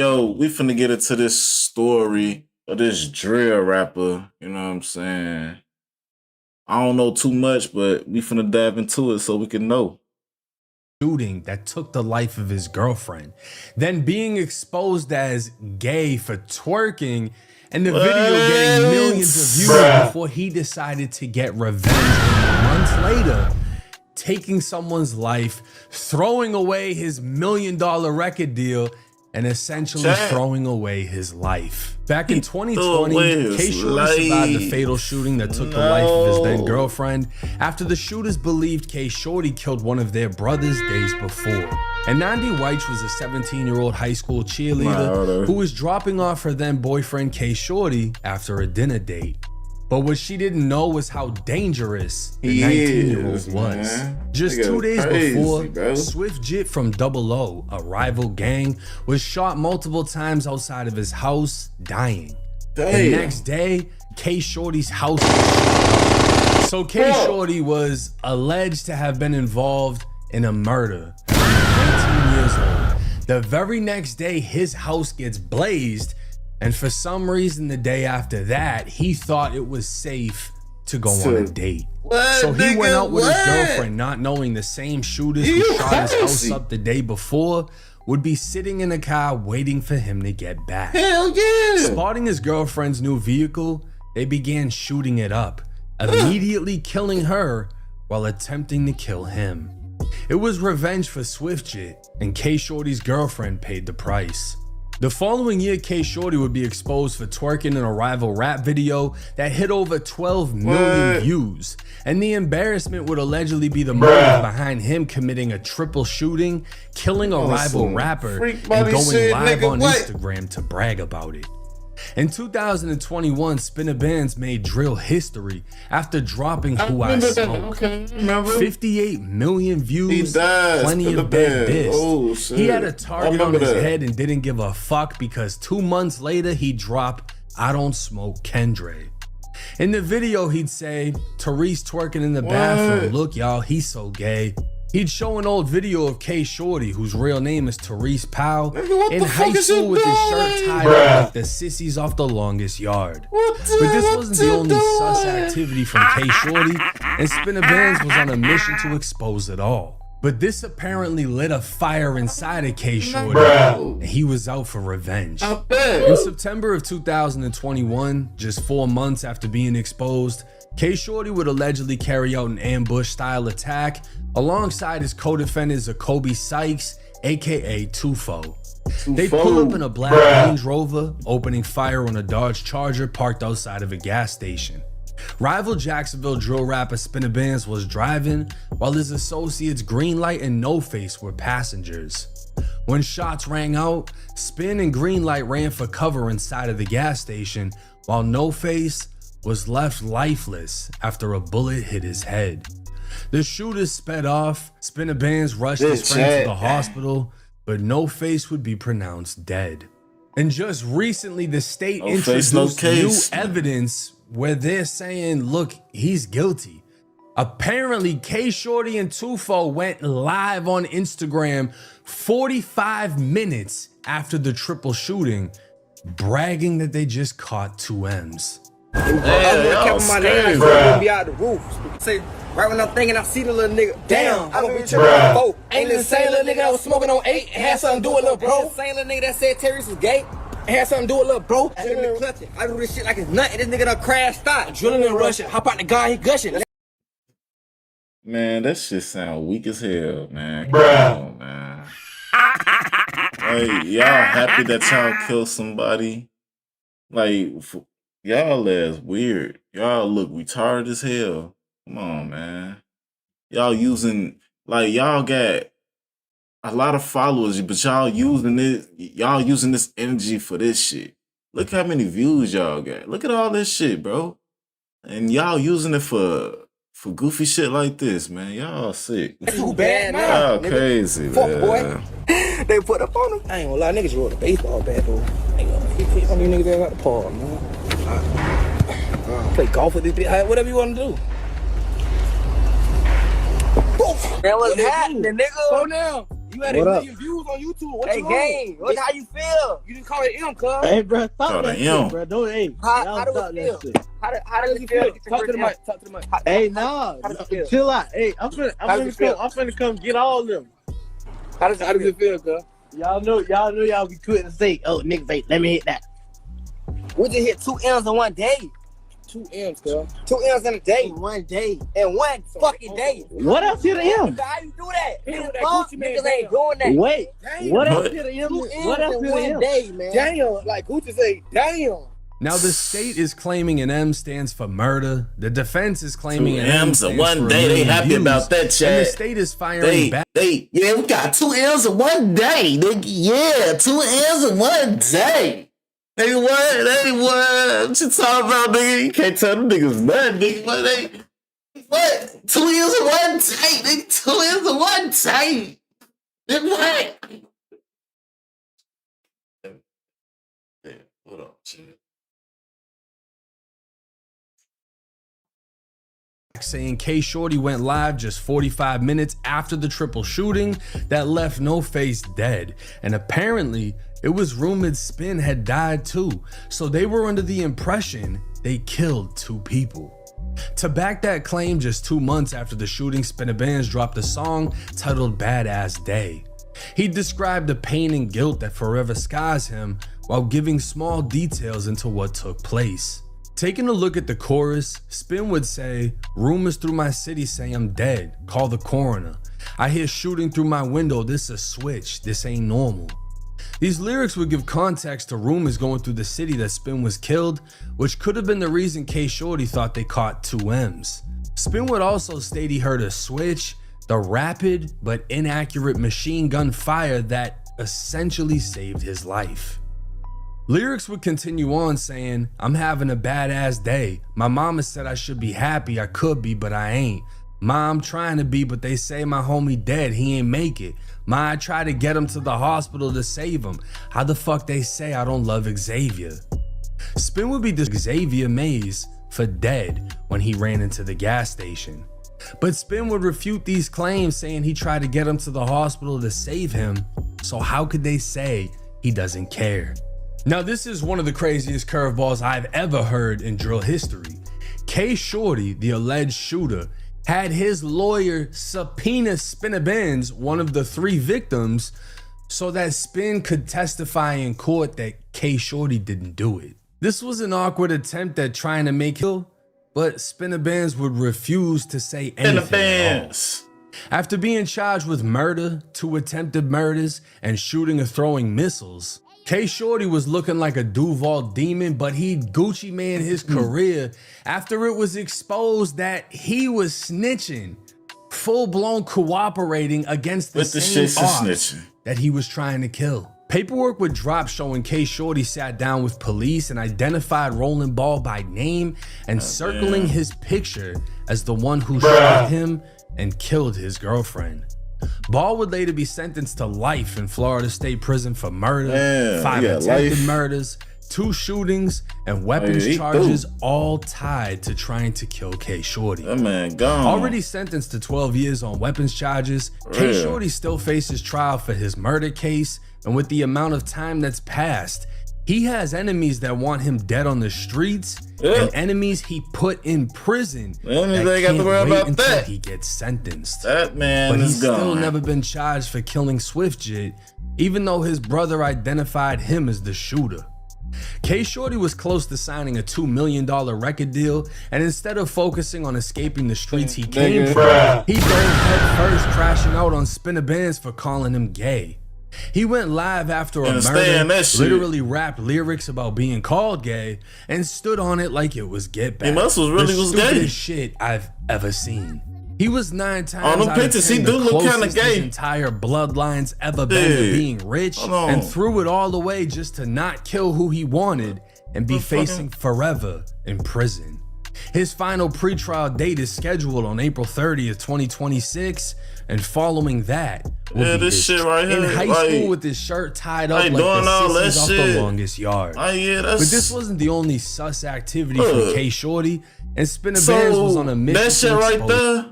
Yo, we finna get into this story of this drill rapper. You know what I'm saying? I don't know too much, but we finna dive into it so we can know. Shooting that took the life of his girlfriend, then being exposed as gay for twerking, and the video getting millions of views before he decided to get revenge. And months later, taking someone's life, throwing away his $1 million record deal, and essentially throwing away his life. Back in 2020, K Shorty survived the fatal shooting that took the life of his then girlfriend after the shooters believed K Shorty killed one of their brothers days before. And Nandi Weich was a 17-year-old high school cheerleader who was dropping off her then boyfriend K Shorty after a dinner date. But what she didn't know was how dangerous the 19-year-old was. Man. Just 2 days before, SwiftJit from Double O, a rival gang, was shot multiple times outside of his house, dying. The next day, K Shorty's house was shot. So K Shorty was alleged to have been involved in a murder at 19 years old. The very next day, his house gets blazed. And for some reason, the day after that, he thought it was safe to go on a date. So he went out with his girlfriend, not knowing the same shooters who shot his house up the day before would be sitting in a car waiting for him to get back. Hell yeah! Spotting his girlfriend's new vehicle, they began shooting it up, immediately killing her while attempting to kill him. It was revenge for SwiftJit, and K Shorty's girlfriend paid the price. The following year, K Shorty would be exposed for twerking in a rival rap video that hit over 12 million views. And the embarrassment would allegedly be the motive behind him committing a triple shooting, killing a rival rapper, and going live on Instagram to brag about it. In 2021, Spinna Bands made drill history after dropping Who I Smoke. 58 million views, plenty of dead bis. He had a target on his head and didn't give a fuck because 2 months later he dropped I Don't Smoke Kendre. In the video he'd say, Therese twerking in the bathroom, look y'all, he's so gay. He'd show an old video of K Shorty, whose real name is Therese Powell, in high school with his shirt tied up like the sissies off The Longest Yard. But this wasn't the only sus activity from K Shorty, and Spinna Bands was on a mission to expose it all. But this apparently lit a fire inside of K Shorty, and he was out for revenge. In September of 2021, just 4 months after being exposed, K Shorty would allegedly carry out an ambush-style attack alongside his co-defendant Zacoby Sykes, aka Tufo. They pull up in a black Range Rover, opening fire on a Dodge Charger parked outside of a gas station. Rival Jacksonville drill rapper Spinna Bands was driving, while his associates Greenlight and No Face were passengers. When shots rang out, Spin and Greenlight ran for cover inside of the gas station, while No Face was left lifeless after a bullet hit his head. The shooters sped off. Spinna Bands rushed his friend to the hospital, but No Face would be pronounced dead. And just recently, the state introduced new evidence where they're saying, look, he's guilty. Apparently, K Shorty and Tufo went live on Instagram 45 minutes after the triple shooting, bragging that they just caught 2 M's. Be out the roof. Say, right when I'm thinking, I see the little nigga. Damn, I gonna be tripping on 4. Ain't the same little nigga that was smoking on 8 and had something to do with little bro. The same little nigga that said Therese was gay and had something to do with little bro. I do this shit like it's nothing. This nigga done crashed out. Drilling and rushing. Hop out the guy, he gushing. Man, that shit sound weak as hell, man. Come on, man. Like, y'all happy that y'all killed somebody? Like, y'all ass weird. Y'all look retarded as hell. Come on, man. Y'all using, like, y'all got a lot of followers, but y'all using this energy for this shit. Look how many views y'all got. Look at all this shit, bro. And y'all using it for goofy shit like this, man. Y'all sick. Too bad now. Y'all crazy, fuck, man. Boy. They put up on him. I ain't gonna lie, niggas rolled a baseball bat, though. I ain't gonna hit on these niggas that got the paw, man. Play golf with this bitch, whatever you want to do. Man, what's happening, nigga? Slow down. You had What a up? million views on YouTube. What Hey, you gang, on? how you feel? You didn't call it M, cuz. Hey, bro, stop Hold that on, shit, yo. bro. Don't, hey, How y'all do stop it that feel? shit. How does it feel? to get your Talk to the first mic. Talk to the mic. Hey, nah, how does it feel? chill out. Hey, I'm How does it feel? finna come get all of them. How does How does it feel, cuz? Y'all know y'all be quick to say, oh, niggas, hey, let me hit that. We just hit 2 M's in one day. 2 M's, cuz. 2 M's in a day. In one day. In one fucking day. What else hit him? How you do that? Hit with that Fuck, Gucci man, niggas ain't damn. doing that. Wait, Damn. what else What? hit him? 2 M's What else in hit one him? day, man. Damn, like Gucci say, damn. Now the state is claiming an M stands for murder. The defense is claiming 2 an M M's in stands one for a day. They million happy views. about that, And the Chad. state is firing back. Yeah, we got 2 M's in one day, nigga. Yeah, 2 M's in one day. Nigga, what? What you talking about, nigga? You can't tell them niggas nothing, nigga. What? 2 M's in one day, nigga. 2 M's in one day. Nigga, what? Yeah, hold on, shit. Saying K Shorty went live just 45 minutes after the triple shooting that left No Face dead, and apparently it was rumored Spin had died too, so they were under the impression they killed 2 people. To back that claim, just 2 months after the shooting, Spinna Bands dropped a song titled Badass Day. He described the pain and guilt that forever scars him while giving small details into what took place. Taking a look at the chorus, Spin would say, rumors through my city say I'm dead, call the coroner. I hear shooting through my window, this a switch, this ain't normal. These lyrics would give context to rumors going through the city that Spin was killed, which could have been the reason K Shorty thought they caught 2 M's. Spin would also state he heard a switch, the rapid but inaccurate machine gun fire that essentially saved his life. Lyrics would continue on saying, I'm having a badass day. My mama said I should be happy, I could be, but I ain't. Ma, I'm trying to be, but they say my homie dead, he ain't make it. Ma, I tried to get him to the hospital to save him. How the fuck they say I don't love Xavier? Spin would be the Xavier Maze for dead when he ran into the gas station. But Spin would refute these claims saying he tried to get him to the hospital to save him, so how could they say he doesn't care? Now this is one of the craziest curveballs I've ever heard in drill history. K Shorty, the alleged shooter, had his lawyer subpoena Spinna Bands, one of the 3 victims, so that Spin could testify in court that K Shorty didn't do it. This was an awkward attempt at trying to make him, but Spinna Bands would refuse to say anything at all. After being charged with murder, 2 attempted murders, and shooting or throwing missiles, K Shorty was looking like a Duval demon, but he'd Gucci man his career after it was exposed that he was snitching, full-blown cooperating against the same ops that he was trying to kill. Paperwork would drop showing K Shorty sat down with police and identified Rolling Ball by name and circling his picture as the one who shot him and killed his girlfriend. Ball would later be sentenced to life in Florida State Prison for murder, 5 attempted murders, 2 shootings, and weapons charges, all tied to trying to kill K Shorty. That man gone. Already sentenced to 12 years on weapons charges, K Shorty still faces trial for his murder case, and with the amount of time that's passed, he has enemies that want him dead on the streets and enemies he put in prison that can't wait until he gets sentenced. That man But is he's gone. still never been charged for killing Swiftjit, even though his brother identified him as the shooter. K Shorty was close to signing a $2 million record deal, and instead of focusing on escaping the streets he came from, he dove head first, crashing out on Spinna Bands for calling him gay. He went live after a murder, literally rapped lyrics about being called gay, and stood on it like it was Get Back. He must was really the was gay. stupidest shit I've ever seen. He was 9 times On them out of pictures, 10 he the do look kinda closest gay. his entire bloodline's ever been to being rich, Hold on. and threw it all away just to not kill who he wanted and be facing forever in prison. His final pretrial date is scheduled on April 30th, 2026, and following that will be this his shit right in here, high like, school with his shirt tied up like like doing the all that sissies off the shit. longest yard. Yeah, But that's this wasn't the only sus activity from K Shorty, and Spinna Bands was on a mission that shit to right expose there.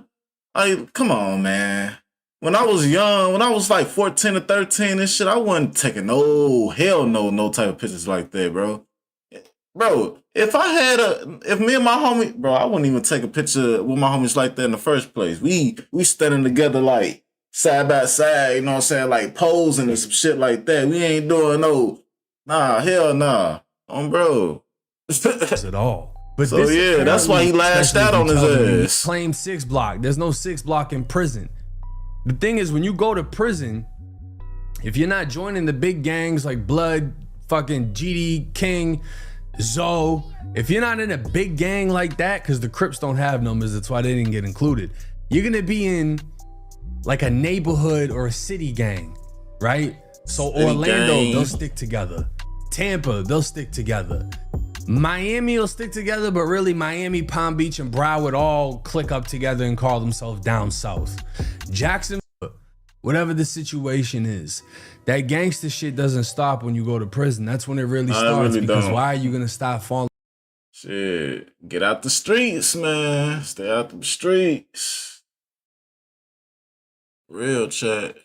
Like, come on, man. when I was young, when I was like 14 or 13 and shit, I wasn't taking no type of pictures like that, bro. Bro, if me and my homie, bro, I wouldn't even take a picture with my homies like that in the first place. We standing together like side by side, you know what I'm saying? Like posing and some shit like that. We ain't doing hell nah. Bro. At all. But So yeah, that's why he lashed out on his ass. Claim 6 block. There's no 6 block in prison. The thing is, when you go to prison, if you're not joining the big gangs like Blood, fucking GD King, Zoe, if you're not in a big gang like that, because the Crips don't have numbers, that's why they didn't get included. You're gonna be in like a neighborhood or a city gang, right? So City Orlando, gang. they'll stick together. Tampa, they'll stick together. Miami will stick together, but really Miami, Palm Beach, and Broward all click up together and call themselves down south. Jackson, whatever the situation is, that gangster shit doesn't stop when you go to prison. That's when it really starts, really because don't. why are you gonna stop falling? Shit, get out the streets, man. Stay out the streets. Real chat.